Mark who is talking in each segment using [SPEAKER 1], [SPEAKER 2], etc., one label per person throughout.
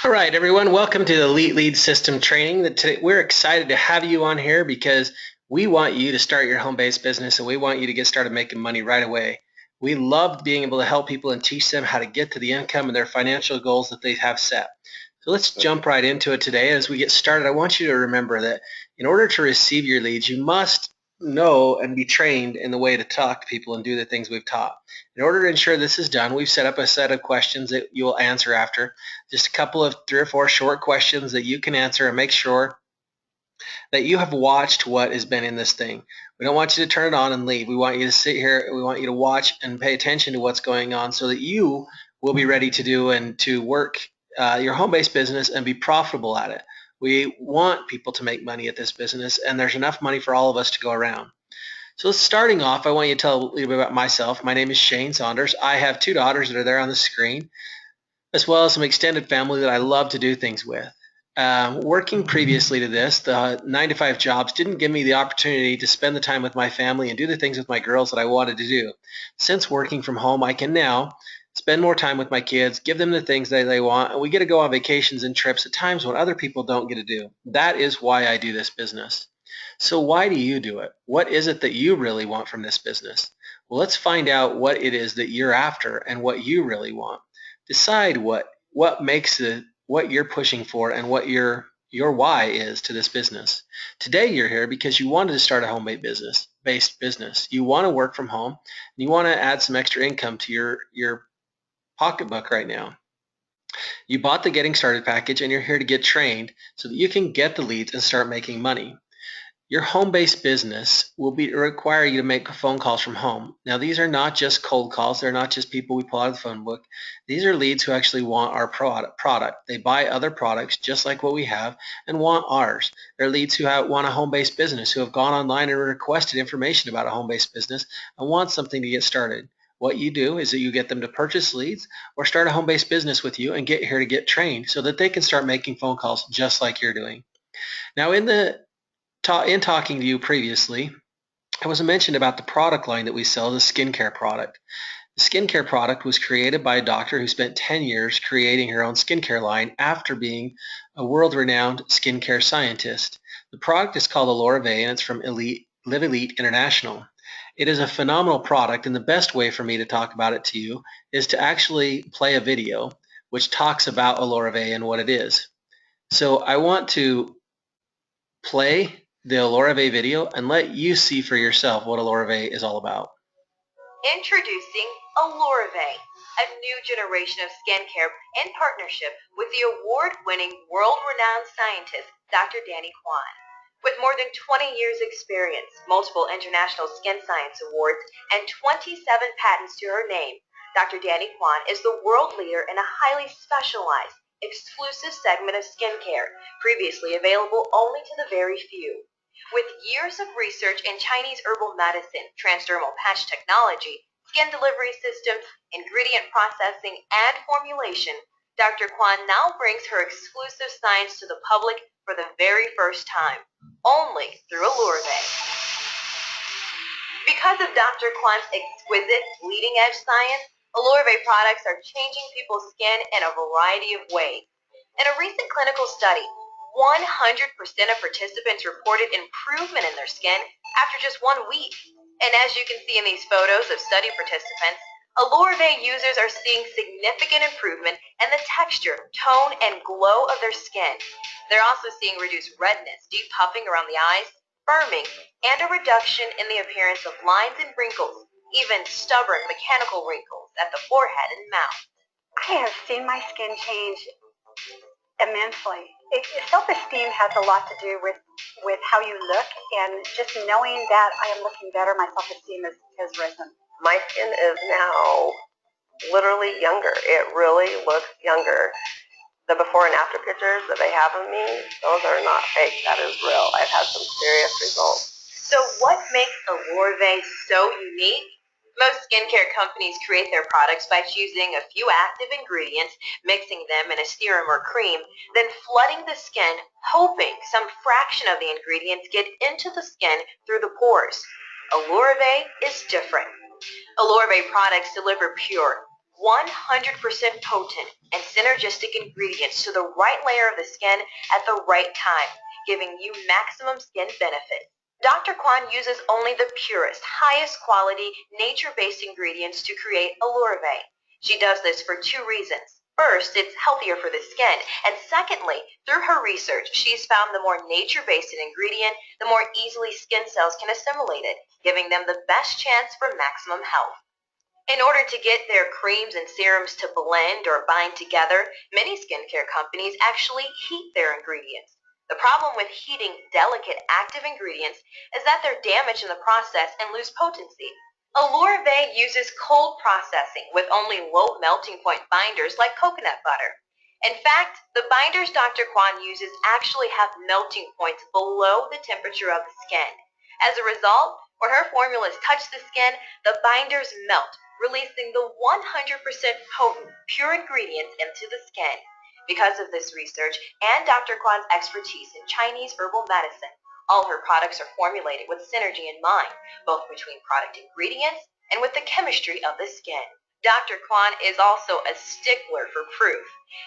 [SPEAKER 1] All right, everyone, welcome to the Elite Lead System Training. Today, we're excited to have you on here because we want you to start your home-based business and we want you to get started making money right away. We love being able to help people and teach them how to get to the income and their financial goals that they have set. So let's jump right into it today. As we get started, I want you to remember that in order to receive your leads, you must know and be trained in the way to talk to people and do the things we've taught. In order to ensure this is done, we've set up a set of questions that you'll answer after. Just a couple of 3 or 4 short questions that you can answer and make sure that you have watched what has been in this thing. We don't want you to turn it on and leave. We want you to sit here. We want you to watch and pay attention to what's going on so that you will be ready to do and to work your home-based business and be profitable at it. We want people to make money at this business, and there's enough money for all of us to go around. So starting off, I want you to tell a little bit about myself. My name is Shane Saunders. I have 2 daughters that are there on the screen, as well as some extended family that I love to do things with. Working previously to this, the 9-to-5 jobs didn't give me the opportunity to spend the time with my family and do the things with my girls that I wanted to do. Since working from home, I can now spend more time with my kids, give them the things that they want, and we get to go on vacations and trips at times when other people don't get to do. That is why I do this business. So why do you do it? What is it that you really want from this business? Well, let's find out what it is that you're after and what you really want. Decide what makes what you're pushing for and what your why is to this business. Today you're here because you wanted to start a home-based business. You want to work from home and you want to add some extra income to your pocketbook right now. You bought the Getting Started package and you're here to get trained so that you can get the leads and start making money. Your home-based business will require you to make phone calls from home. Now, these are not just cold calls. They're not just people we pull out of the phone book. These are leads who actually want our product. They buy other products just like what we have and want ours. They're leads who want a home-based business, who have gone online and requested information about a home-based business and want something to get started. What you do is that you get them to purchase leads or start a home-based business with you and get here to get trained so that they can start making phone calls just like you're doing. Now, in talking to you previously, I was mentioned about the product line that we sell, the skincare product. The skincare product was created by a doctor who spent 10 years creating her own skincare line after being a world-renowned skincare scientist. The product is called Alorave and it's from Live Elite International. It is a phenomenal product, and the best way for me to talk about it to you is to actually play a video which talks about Alorave and what it is. So I want to play the Alorave video and let you see for yourself what Alorave is all about.
[SPEAKER 2] Introducing Alorave, a new generation of skincare in partnership with the award-winning, world-renowned scientist, Dr. Danny Kwan. With more than 20 years experience, multiple international skin science awards, and 27 patents to her name, Dr. Danny Kwan is the world leader in a highly specialized, exclusive segment of skincare, previously available only to the very few. With years of research in Chinese herbal medicine, transdermal patch technology, skin delivery systems, ingredient processing, and formulation, Dr. Kwan now brings her exclusive science to the public for the very first time, only through Alorave. Because of Dr. Kwan's exquisite, leading-edge science, Alorave products are changing people's skin in a variety of ways. In a recent clinical study, 100% of participants reported improvement in their skin after just 1 week. And as you can see in these photos of study participants, Alorave users are seeing significant improvement in the texture, tone, and glow of their skin. They're also seeing reduced redness, deep puffing around the eyes, firming, and a reduction in the appearance of lines and wrinkles, even stubborn mechanical wrinkles at the forehead and mouth.
[SPEAKER 3] I have seen my skin change immensely. Self-esteem has a lot to do with how you look, and just knowing that I am looking better, my self-esteem has risen.
[SPEAKER 4] My skin is now literally younger. It really looks younger. The before and after pictures that they have of me, those are not fake. That is real. I've had some serious results.
[SPEAKER 2] So what makes Alorave so unique? Most skincare companies create their products by choosing a few active ingredients, mixing them in a serum or cream, then flooding the skin, hoping some fraction of the ingredients get into the skin through the pores. Alorave is different. Alorave products deliver pure, 100% potent and synergistic ingredients to the right layer of the skin at the right time, giving you maximum skin benefit. Dr. Kwan uses only the purest, highest quality, nature-based ingredients to create Olorave. She does this for two reasons. First, it's healthier for the skin, and secondly, through her research, she's found the more nature-based an ingredient, the more easily skin cells can assimilate it, giving them the best chance for maximum health. In order to get their creams and serums to blend or bind together, many skincare companies actually heat their ingredients. The problem with heating delicate active ingredients is that they're damaged in the process and lose potency. Olorave uses cold processing with only low melting point binders like coconut butter. In fact, the binders Dr. Kwan uses actually have melting points below the temperature of the skin. As a result, when her formulas touch the skin, the binders melt, releasing the 100% potent, pure ingredients into the skin. Because of this research and Dr. Kwan's expertise in Chinese herbal medicine, all her products are formulated with synergy in mind, both between product ingredients and with the chemistry of the skin. Dr. Kwan is also a stickler for proof.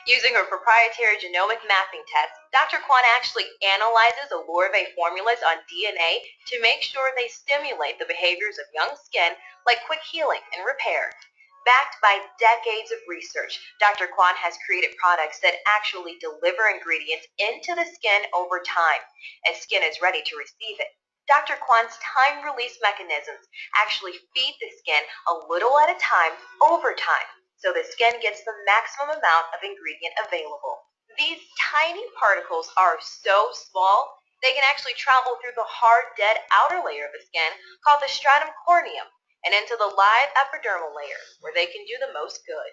[SPEAKER 2] Using her proprietary genomic mapping test, Dr. Kwan actually analyzes Olorave formulas on DNA to make sure they stimulate the behaviors of young skin like quick healing and repair. Backed by decades of research, Dr. Kwan has created products that actually deliver ingredients into the skin over time, as skin is ready to receive it. Dr. Kwan's time-release mechanisms actually feed the skin a little at a time over time, so the skin gets the maximum amount of ingredient available. These tiny particles are so small, they can actually travel through the hard, dead outer layer of the skin called the stratum corneum, and into the live epidermal layer, where they can do the most good.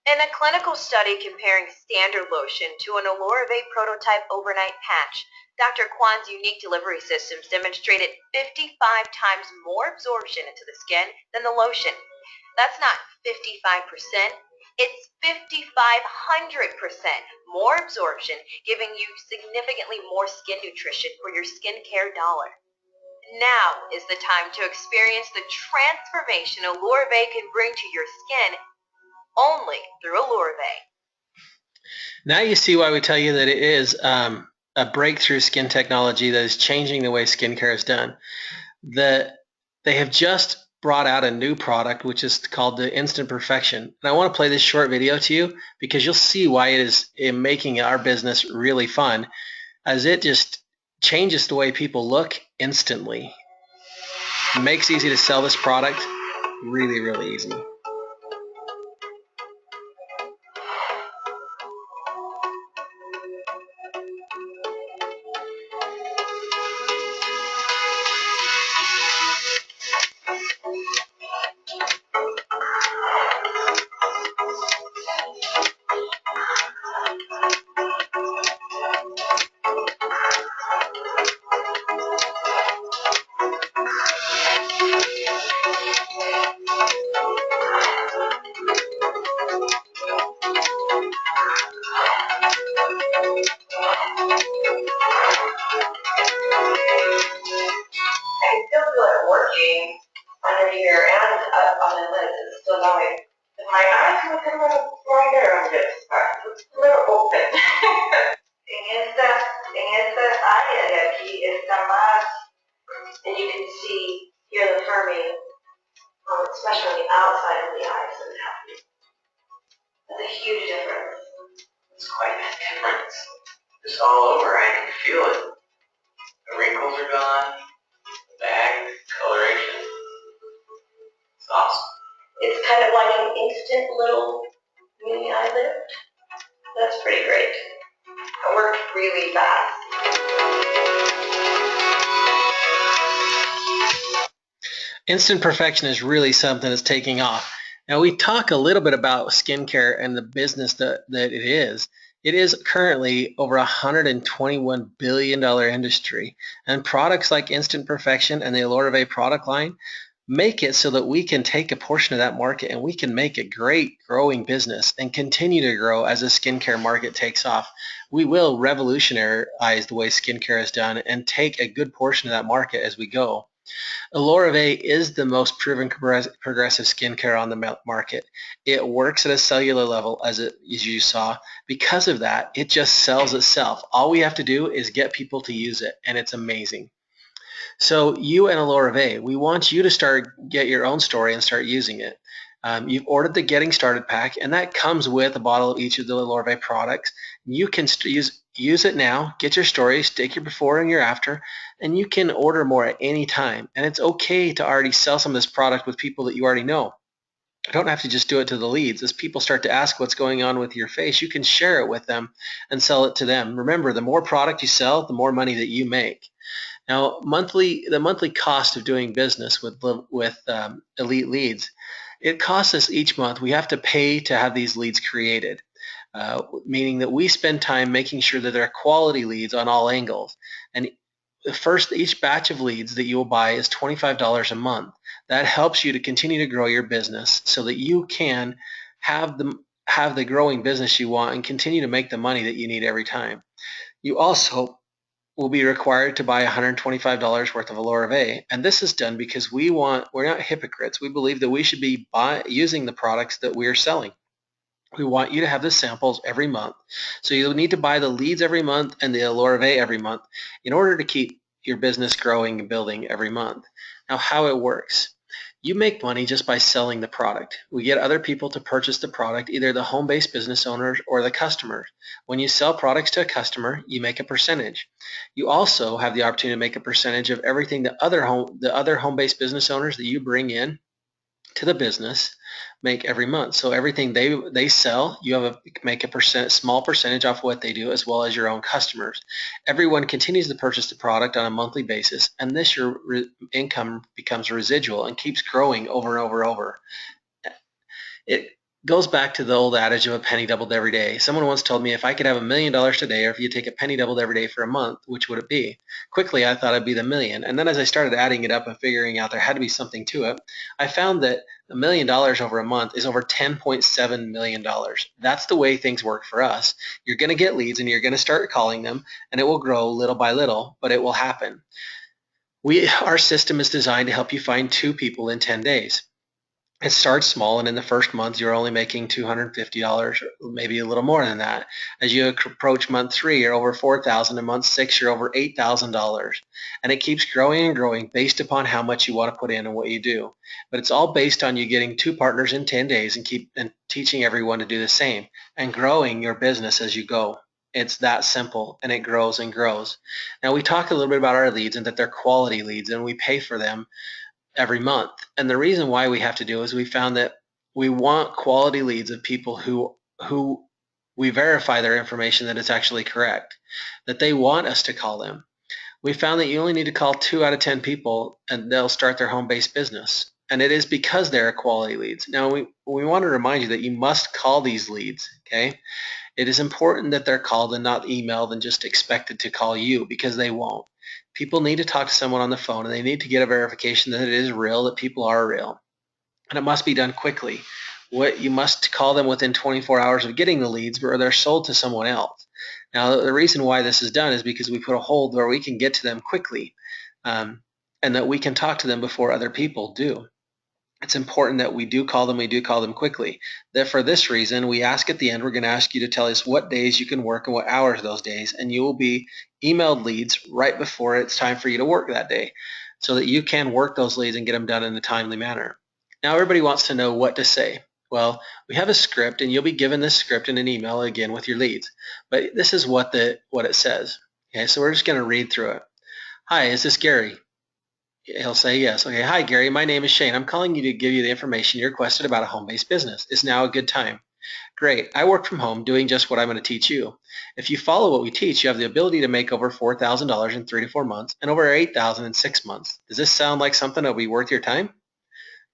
[SPEAKER 2] In a clinical study comparing standard lotion to an Olorave prototype overnight patch, Dr. Kwan's unique delivery systems demonstrated 55 times more absorption into the skin than the lotion. That's not 55%, it's 5,500% more absorption, giving you significantly more skin nutrition for your skincare dollar. Now is the time to experience the transformation Olorave can bring to your skin only through Olorave.
[SPEAKER 1] Now you see why we tell you that it is a breakthrough skin technology that is changing the way skincare is done. They have just brought out a new product which is called the Instant Perfection. And I want to play this short video to you because you'll see why it is making our business really fun, as it just changes the way people look instantly. It makes it easy to sell this product, really, really easy.
[SPEAKER 4] Under here and up on the lids, it's still going. If my eyes look a little brighter, I'm just it's a little open. En esta área de aquí está más, and you can see here the firming, especially on the outside of the eyes, and that's a huge difference.
[SPEAKER 5] It's quite a difference. It's all over. I can feel it. The wrinkles are gone. The bag, coloration. It's awesome.
[SPEAKER 4] It's kind of like an instant little mini eye lift. That's pretty great. It worked really fast.
[SPEAKER 1] Instant Perfection is really something that's taking off. Now we talk a little bit about skincare and the business that it is. It is currently over $121 billion industry, and products like Instant Perfection and the Olorave product line make it so that we can take a portion of that market and we can make a great growing business and continue to grow as the skincare market takes off. We will revolutionize the way skincare is done and take a good portion of that market as we go. Alorave is the most proven progressive skincare on the market. It works at a cellular level, as you saw. Because of that, it just sells itself. All we have to do is get people to use it, and it's amazing. So you and Alorave, we want you to get your own story and start using it. You've ordered the Getting Started pack, and that comes with a bottle of each of the Alorave products. You can use it now, get your stories, take your before and your after, and you can order more at any time. And it's okay to already sell some of this product with people that you already know. You don't have to just do it to the leads. As people start to ask what's going on with your face, you can share it with them and sell it to them. Remember, the more product you sell, the more money that you make. Now, the monthly cost of doing business with Elite Leads, it costs us each month. We have to pay to have these leads created, meaning that we spend time making sure that they're quality leads on all angles. And each batch of leads that you will buy is $25 a month. That helps you to continue to grow your business so that you can have the growing business you want and continue to make the money that you need every time. You also will be required to buy $125 worth of Alorave, and this is done because we're not hypocrites. We believe that we should be using the products that we're selling. We want you to have the samples every month. So you'll need to buy the leads every month and the Alorave every month in order to keep your business growing and building every month. Now, how it works. You make money just by selling the product. We get other people to purchase the product, either the home-based business owners or the customers. When you sell products to a customer, you make a percentage. You also have the opportunity to make a percentage of everything the other home-based business owners that you bring in to the business make every month. So everything they sell, you make a small percentage off what they do, as well as your own customers. Everyone continues to purchase the product on a monthly basis, and this your income becomes residual and keeps growing over and over and over. It goes back to the old adage of a penny doubled every day. Someone once told me, if I could have $1 million today, or if you take a penny doubled every day for a month, which would it be? Quickly, I thought it'd be the million. And then as I started adding it up and figuring out there had to be something to it, I found that $1 million over a month is over $10.7 million. That's the way things work for us. You're going to get leads and you're going to start calling them, and it will grow little by little, but it will happen. Our system is designed to help you find 2 people in 10 days. It starts small, and in the first month, you're only making $250, or maybe a little more than that. As you approach month 3, you're over $4,000. In month 6, you're over $8,000. And it keeps growing and growing based upon how much you want to put in and what you do. But it's all based on you getting 2 partners in 10 days and teaching everyone to do the same and growing your business as you go. It's that simple, and it grows and grows. Now, we talked a little bit about our leads and that they're quality leads, and we pay for them every month. And the reason why we have to do is we found that we want quality leads of people who we verify their information that it's actually correct, that they want us to call them. We found that you only need to call 2 out of 10 people and they'll start their home-based business. And it is because they're quality leads. Now, we want to remind you that you must call these leads, okay? It is important that they're called and not emailed and just expected to call you, because they won't. People need to talk to someone on the phone, and they need to get a verification that it is real, that people are real. And it must be done quickly. You must call them within 24 hours of getting the leads, or they're sold to someone else. Now, the reason why this is done is because we put a hold where we can get to them quickly, and that we can talk to them before other people do. It's important that we do call them quickly. That for this reason, we ask at the end, we're going to ask you to tell us what days you can work and what hours those days, and you will be emailed leads right before it's time for you to work that day, so that you can work those leads and get them done in a timely manner. Now, everybody wants to know what to say. Well, we have a script, and you'll be given this script in an email again with your leads. But this is what it says. Okay, so we're just going to read through it. Hi, is this Gary? He'll say yes. Okay, hi Gary, my name is Shane. I'm calling you to give you the information you requested about a home-based business. Is now a good time? Great. I work from home doing just what I'm going to teach you. If you follow what we teach, you have the ability to make over $4,000 in 3 to 4 months and over $8,000 in 6 months. Does this sound like something that will be worth your time?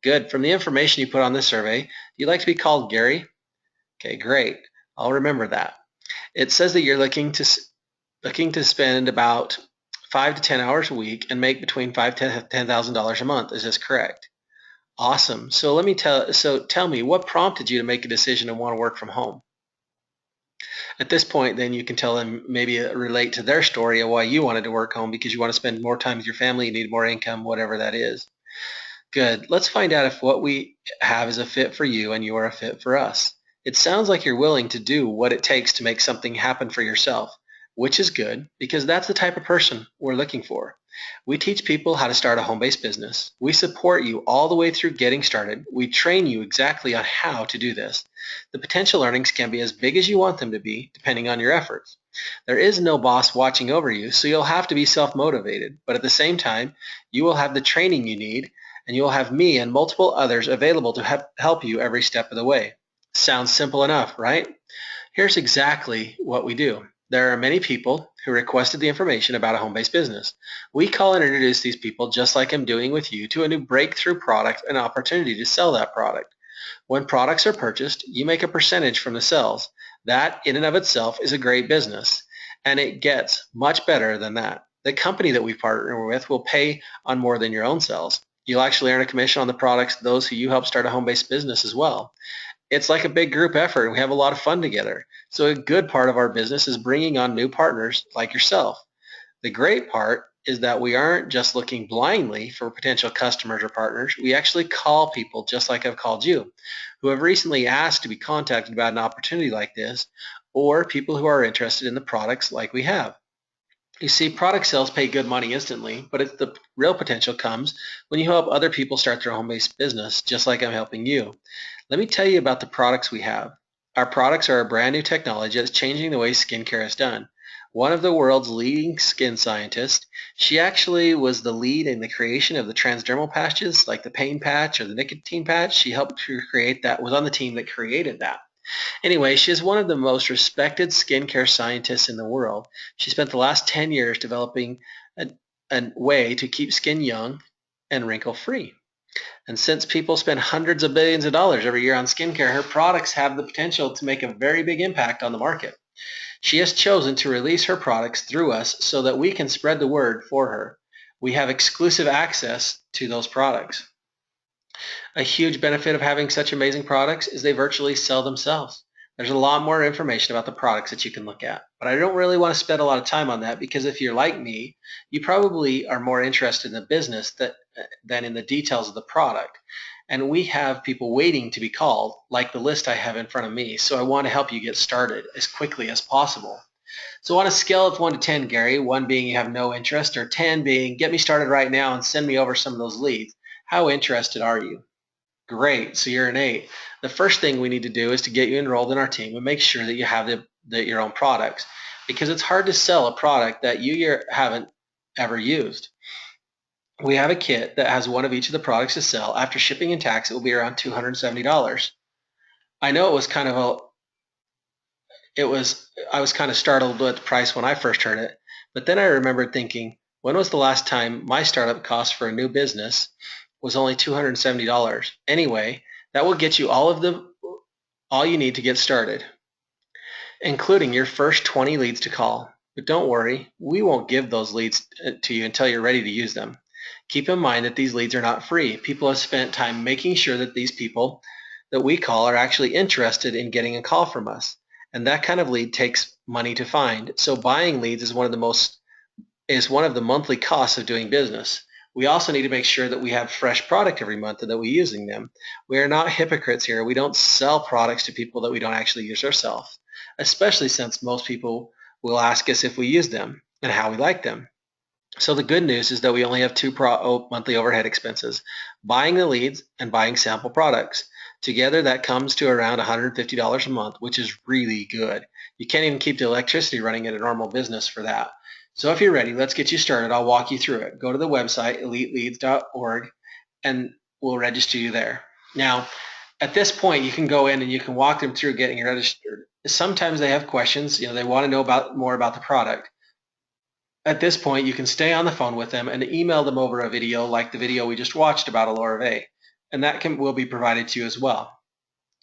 [SPEAKER 1] Good. From the information you put on this survey, do you like to be called Gary? Okay, great. I'll remember that. It says that you're looking to spend about 5 to 10 hours a week and make between $5,000 to $10,000 a month. Is this correct? Awesome. So tell me, what prompted you to make a decision and want to work from home? At this point, then you can tell them, maybe relate to their story of why you wanted to work home, because you want to spend more time with your family, you need more income, whatever that is. Good. Let's find out if what we have is a fit for you and you are a fit for us. It sounds like you're willing to do what it takes to make something happen for yourself, which is good because that's the type of person we're looking for. We teach people how to start a home-based business. We support you all the way through getting started. We train you exactly on how to do this. The potential earnings can be as big as you want them to be, depending on your efforts. There is no boss watching over you, so you'll have to be self-motivated, but at the same time, you will have the training you need, and you will have me and multiple others available to help you every step of the way. Sounds simple enough, right? Here's exactly what we do. There are many people who requested the information about a home-based business. We call and introduce these people, just like I'm doing with you, to a new breakthrough product and opportunity to sell that product. When products are purchased, you make a percentage from the sales. That, in and of itself, is a great business, and it gets much better than that. The company that we partner with will pay on more than your own sales. You'll actually earn a commission on the products those who you help start a home-based business as well. It's like a big group effort, and we have a lot of fun together. So a good part of our business is bringing on new partners like yourself. The great part is that we aren't just looking blindly for potential customers or partners. We actually call people, just like I've called you, who have recently asked to be contacted about an opportunity like this, or people who are interested in the products like we have. You see, product sales pay good money instantly, but the real potential comes when you help other people start their home-based business, just like I'm helping you. Let me tell you about the products we have. Our products are a brand new technology that's changing the way skincare is done. One of the world's leading skin scientists, she actually was the lead in the creation of the transdermal patches, like the pain patch or the nicotine patch. She helped to create that, was on the team that created that. Anyway, she is one of the most respected skincare scientists in the world. She spent the last 10 years developing a way to keep skin young and wrinkle-free. And since people spend hundreds of billions of dollars every year on skincare, her products have the potential to make a very big impact on the market. She has chosen to release her products through us so that we can spread the word for her. We have exclusive access to those products. A huge benefit of having such amazing products is they virtually sell themselves. There's a lot more information about the products that you can look at, but I don't really want to spend a lot of time on that because if you're like me, you probably are more interested in the business than in the details of the product. And we have people waiting to be called, like the list I have in front of me, so I want to help you get started as quickly as possible. So on a scale of 1 to 10, Gary, 1 being you have no interest, or 10 being get me started right now and send me over some of those leads, how interested are you? Great, so you're an 8. The first thing we need to do is to get you enrolled in our team and make sure that you have your own products, because it's hard to sell a product that you haven't ever used. We have a kit that has one of each of the products to sell. After shipping and tax, it will be around $270. I know I was kind of startled at the price when I first heard it, but then I remembered thinking, when was the last time my startup cost for a new business was only $270? Anyway, that will get you all you need to get started, including your first 20 leads to call. But don't worry, we won't give those leads to you until you're ready to use them. Keep in mind that these leads are not free. People have spent time making sure that these people that we call are actually interested in getting a call from us. And that kind of lead takes money to find. So buying leads is one of the monthly costs of doing business. We also need to make sure that we have fresh product every month and that we're using them. We are not hypocrites here. We don't sell products to people that we don't actually use ourselves, especially since most people will ask us if we use them and how we like them. So the good news is that we only have 2 monthly overhead expenses, buying the leads and buying sample products. Together that comes to around $150 a month, which is really good. You can't even keep the electricity running at a normal business for that. So if you're ready, let's get you started. I'll walk you through it. Go to the website, eliteleads.org, and we'll register you there. Now, at this point, you can go in and you can walk them through getting registered. Sometimes they have questions. They want to know more about the product. At this point, you can stay on the phone with them and email them over a video like the video we just watched about Alorave, and that will be provided to you as well.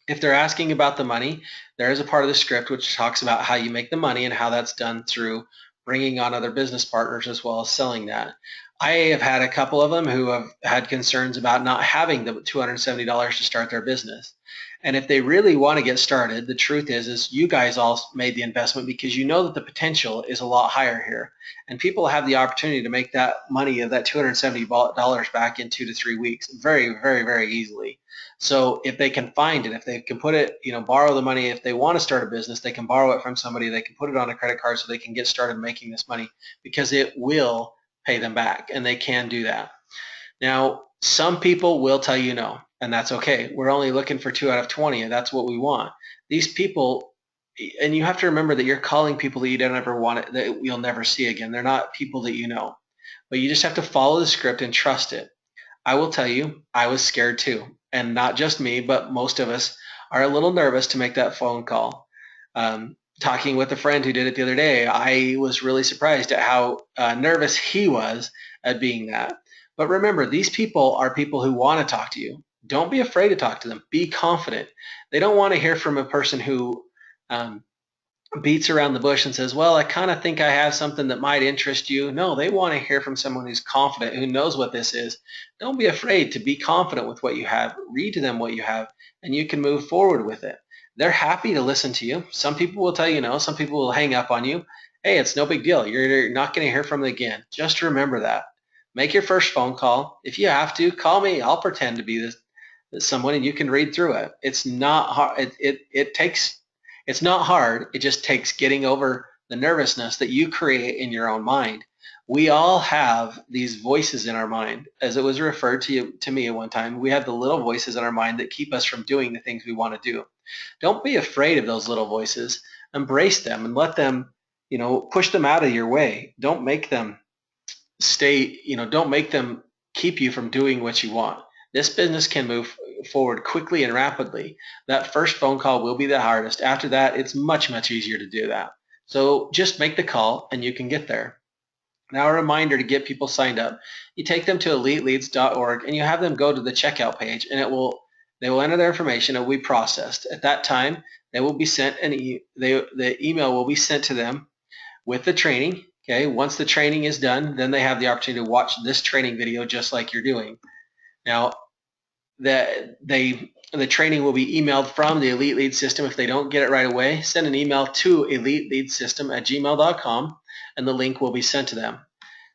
[SPEAKER 1] If they're asking about the money, there is a part of the script which talks about how you make the money and how that's done through bringing on other business partners as well as selling that. I have had a couple of them who have had concerns about not having the $270 to start their business. And if they really want to get started, the truth is you guys all made the investment because you know that the potential is a lot higher here. And people have the opportunity to make that money of that $270 back in 2 to 3 weeks very, very, very easily. So if they can find it, if they can put it, borrow the money, if they want to start a business, they can borrow it from somebody, they can put it on a credit card so they can get started making this money because it will pay them back, and they can do that. Now, some people will tell you no, and that's okay. We're only looking for 2 out of 20, and that's what we want. These people, and you have to remember that you're calling people that you don't ever want it, that you'll never see again. They're not people that you know, but you just have to follow the script and trust it. I will tell you, I was scared too, and not just me, but most of us are a little nervous to make that phone call. Talking with a friend who did it the other day, I was really surprised at how nervous he was at being that. But remember, these people are people who want to talk to you. Don't be afraid to talk to them. Be confident. They don't want to hear from a person who beats around the bush and says, well, I kind of think I have something that might interest you. No, they want to hear from someone who's confident, who knows what this is. Don't be afraid to be confident with what you have. Read to them what you have, and you can move forward with it. They're happy to listen to you. Some people will tell you no. Some people will hang up on you. Hey, it's no big deal. You're not going to hear from them again. Just remember that. Make your first phone call. If you have to, call me. I'll pretend to be someone, and you can read through it. It's not hard. It's not hard. It just takes getting over the nervousness that you create in your own mind. We all have these voices in our mind. As it was referred to me at one time, we have the little voices in our mind that keep us from doing the things we want to do. Don't be afraid of those little voices. Embrace them and let them, push them out of your way. Don't make them don't make them keep you from doing what you want. This business can move forward quickly and rapidly. That first phone call will be the hardest. After that, it's much, much easier to do that. So just make the call and you can get there. Now, a reminder to get people signed up. You take them to eliteleads.org and you have them go to the checkout page, and they will enter their information. It will be processed. At that time, they will be sent the email will be sent to them with the training. Okay, once the training is done, then they have the opportunity to watch this training video just like you're doing. Now, the training will be emailed from the Elite Lead System. If they don't get it right away, send an email to eliteleadsystem@gmail.com, and the link will be sent to them.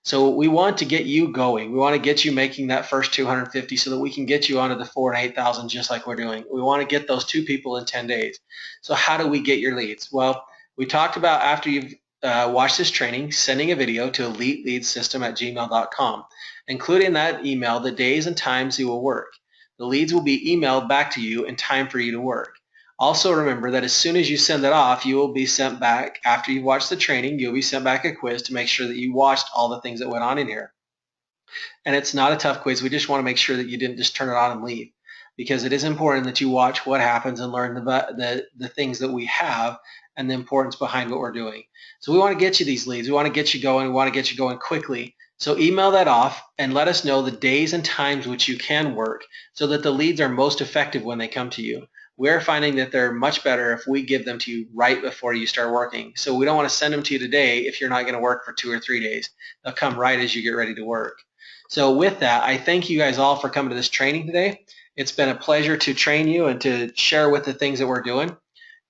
[SPEAKER 1] So we want to get you going. We want to get you making that first 250 so that we can get you onto the 4,000 and 8,000 just like we're doing. We want to get those 2 people in 10 days. So how do we get your leads? Well, we talked about after you've watched this training, sending a video to eliteleadsystem@gmail.com, including that email the days and times you will work. The leads will be emailed back to you in time for you to work. Also remember that as soon as you send that off, you will be sent back, after you've watched the training, you'll be sent back a quiz to make sure that you watched all the things that went on in here. And it's not a tough quiz. We just want to make sure that you didn't just turn it on and leave, because it is important that you watch what happens and learn the things that we have and the importance behind what we're doing. So we want to get you these leads. We want to get you going. We want to get you going quickly. So email that off and let us know the days and times which you can work so that the leads are most effective when they come to you. We're finding that they're much better if we give them to you right before you start working. So we don't want to send them to you today if you're not going to work for 2 or 3 days. They'll come right as you get ready to work. So with that, I thank you guys all for coming to this training today. It's been a pleasure to train you and to share with the things that we're doing.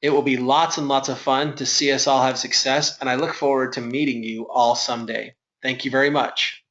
[SPEAKER 1] It will be lots and lots of fun to see us all have success, and I look forward to meeting you all someday. Thank you very much.